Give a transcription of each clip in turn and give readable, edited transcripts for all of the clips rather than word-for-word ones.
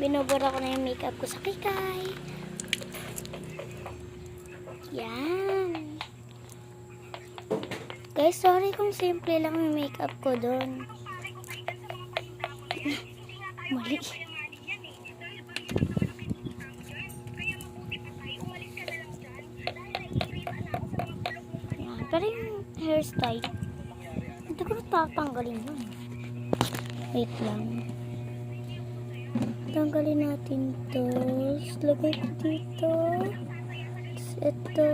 Binubura ko na yung makeup ko sa kikay. Yan. Guys, sorry kung simple lang yung makeup ko doon. Mali. Yan. Pero yung hairstyle, hindi ko natatanggalin yun. Wait lang. Tanggalin natin to. Lagay ko dito. Ito.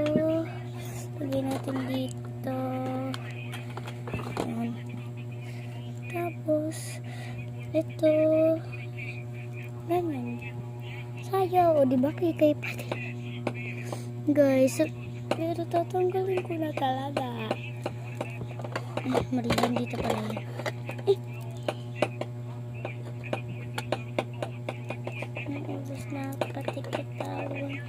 Lagay natin dito. Ayan. Tapos, ito. Ganyan. Sayaw. O, diba kikay pa din? Guys, pero tatanggalin ko na talaga. Marilan dito pala yun. Naubos na patikitawan.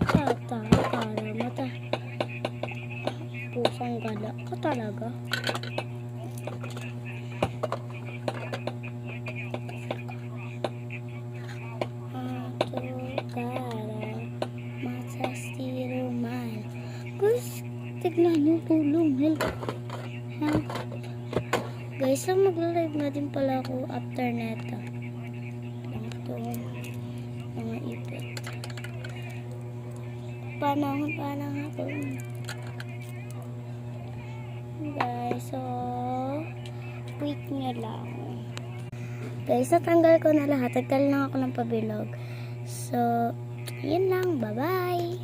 Tata, para mata. Pusang gala ka talaga. Guys, tignan yung tulong. Guys, magla-live na din pala ako after neta. Ito, mga ipit. Panahon ako. Guys, so, wait nyo lang. Guys, natanggal ko na lahat. Nagtal lang ako ng pabilog. So, yun lang. Bye-bye!